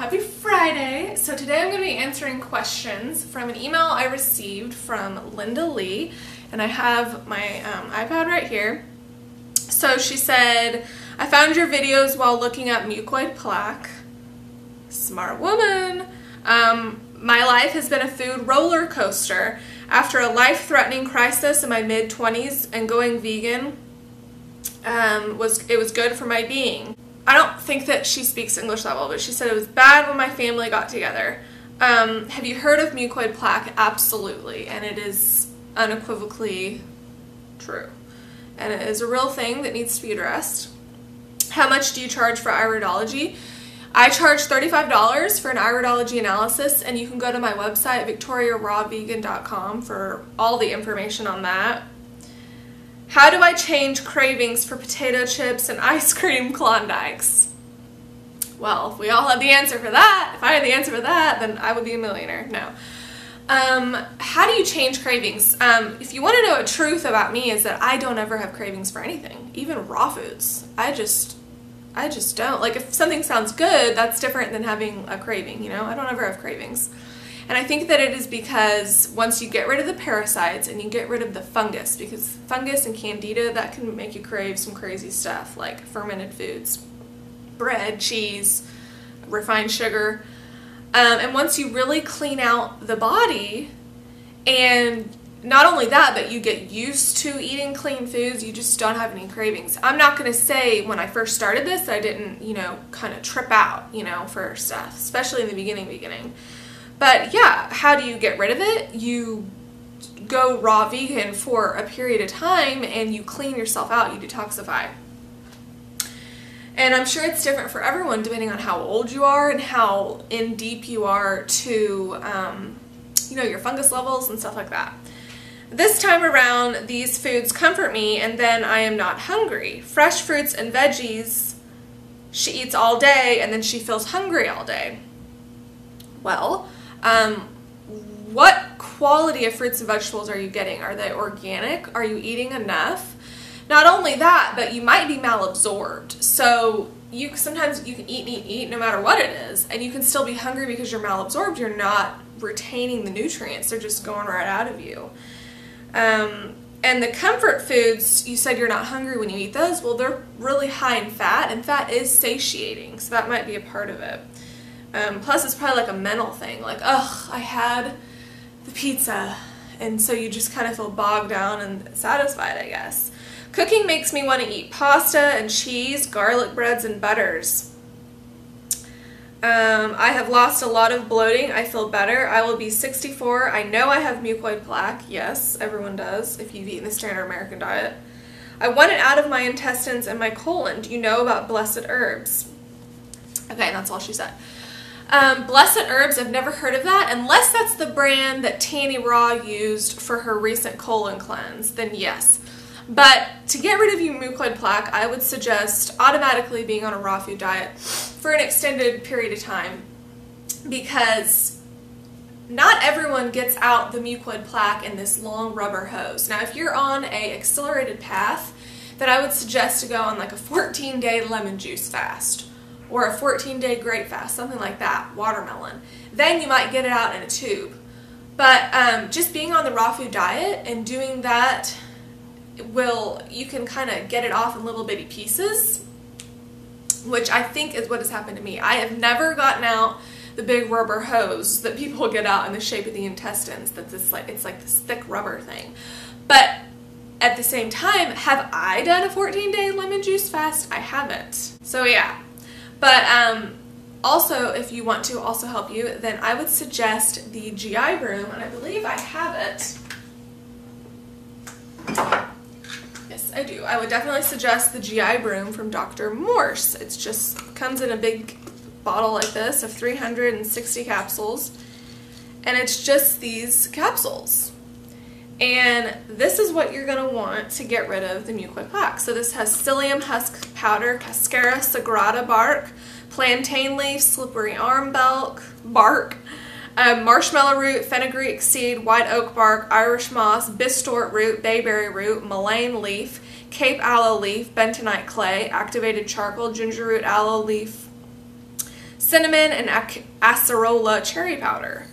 Happy Friday! So today I'm going to be answering questions from an email I received from LindaLee, and I have my iPad right here. So she said, I found your videos while looking at mucoid plaque. Smart woman! My life has been a food roller coaster. After a life-threatening crisis in my mid-20s and going vegan, it was good for my being. I don't think that she speaks English that well, but she said it was bad when my family got together. Have you heard of mucoid plaque? Absolutely, and it is unequivocally true. And it is a real thing that needs to be addressed. How much do you charge for iridology? I charge $35 for an iridology analysis, and you can go to my website, victoriarawvegan.com, for all the information on that. How do I change cravings for potato chips and ice cream Klondikes? Well, if we all had the answer for that, if I had the answer for that, then I would be a millionaire. No. How do you change cravings? If you want to know a truth about me, is that I don't ever have cravings for anything, even raw foods. I just don't. Like, if something sounds good, that's different than having a craving, you know? I don't ever have cravings. And I think that it is because once you get rid of the parasites and you get rid of the fungus, because fungus and candida, that can make you crave some crazy stuff like fermented foods, bread, cheese, refined sugar. And once you really clean out the body, and not only that, but you get used to eating clean foods, you just don't have any cravings. I'm not going to say when I first started this, I didn't, kind of trip out, for stuff, especially in the beginning. But yeah, how do you get rid of it? You go raw vegan for a period of time and you clean yourself out, you detoxify. And I'm sure it's different for everyone depending on how old you are and how in deep you are to, your fungus levels and stuff like that. This time around, these foods comfort me and then I am not hungry. Fresh fruits and veggies, she eats all day and then she feels hungry all day. Well, what quality of fruits and vegetables are you getting? Are they organic? Are you eating enough? Not only that, but you might be malabsorbed. So sometimes you can eat no matter what it is, and you can still be hungry because you're malabsorbed. You're not retaining the nutrients. They're just going right out of you. And the comfort foods, you said you're not hungry when you eat those. Well, they're really high in fat, and fat is satiating, so that might be a part of it. Plus, it's probably like a mental thing, like, ugh, I had the pizza, and so you just kind of feel bogged down and satisfied, I guess. Cooking makes me want to eat pasta and cheese, garlic breads, and butters. I have lost a lot of bloating. I feel better. I will be 64. I know I have mucoid plaque. Yes, everyone does if you've eaten the standard American diet. I want it out of my intestines and my colon. Do you know about blessed herbs? Okay, that's all she said. Blessed Herbs, I've never heard of that. Unless that's the brand that Tanny Raw used for her recent colon cleanse, then yes. But to get rid of your mucoid plaque, I would suggest automatically being on a raw food diet for an extended period of time, because not everyone gets out the mucoid plaque in this long rubber hose. Now, if you're on a accelerated path, then I would suggest to go on like a 14-day lemon juice fast, or a 14-day grape fast, something like that, watermelon. Then you might get it out in a tube. But just being on the raw food diet and doing that, you can kind of get it off in little bitty pieces, which I think is what has happened to me. I have never gotten out the big rubber hose that people get out in the shape of the intestines. It's like this thick rubber thing. But at the same time, have I done a 14-day lemon juice fast? I haven't. So yeah. But also, if you want to also help you, then I would suggest the GI Broom, and I believe I have it. Yes, I do. I would definitely suggest the GI Broom from Dr. Morse. It just comes in a big bottle like this of 360 capsules, and it's just these capsules. And this is what you're going to want to get rid of the mucoid plaque. So this has psyllium husk powder, cascara sagrada bark, plantain leaf, slippery arm bark, marshmallow root, fenugreek seed, white oak bark, Irish moss, bistort root, bayberry root, mullein leaf, Cape aloe leaf, bentonite clay, activated charcoal, ginger root, aloe leaf, cinnamon and acerola cherry powder.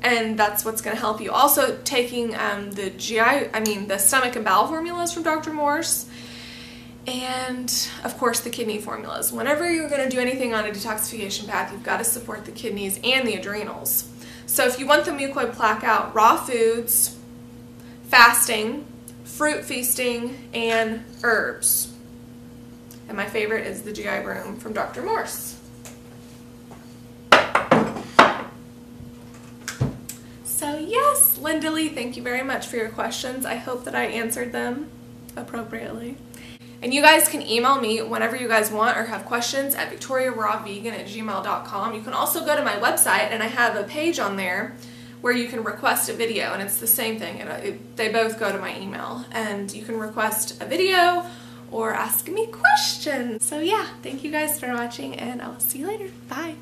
And that's what's going to help you. Also taking the stomach and bowel formulas from Dr. Morse, and of course the kidney formulas. Whenever you're going to do anything on a detoxification path, you've got to support the kidneys and the adrenals. So if you want the mucoid plaque out, raw foods, fasting, fruit feasting, and herbs. And my favorite is the GI Broom from Dr. Morse. So yes, LindaLee, thank you very much for your questions. I hope that I answered them appropriately. And you guys can email me whenever you guys want or have questions at victoriarawvegan@gmail.com. You can also go to my website, and I have a page on there where you can request a video, and it's the same thing. They both go to my email, and you can request a video or ask me questions. So yeah, thank you guys for watching, and I'll see you later. Bye.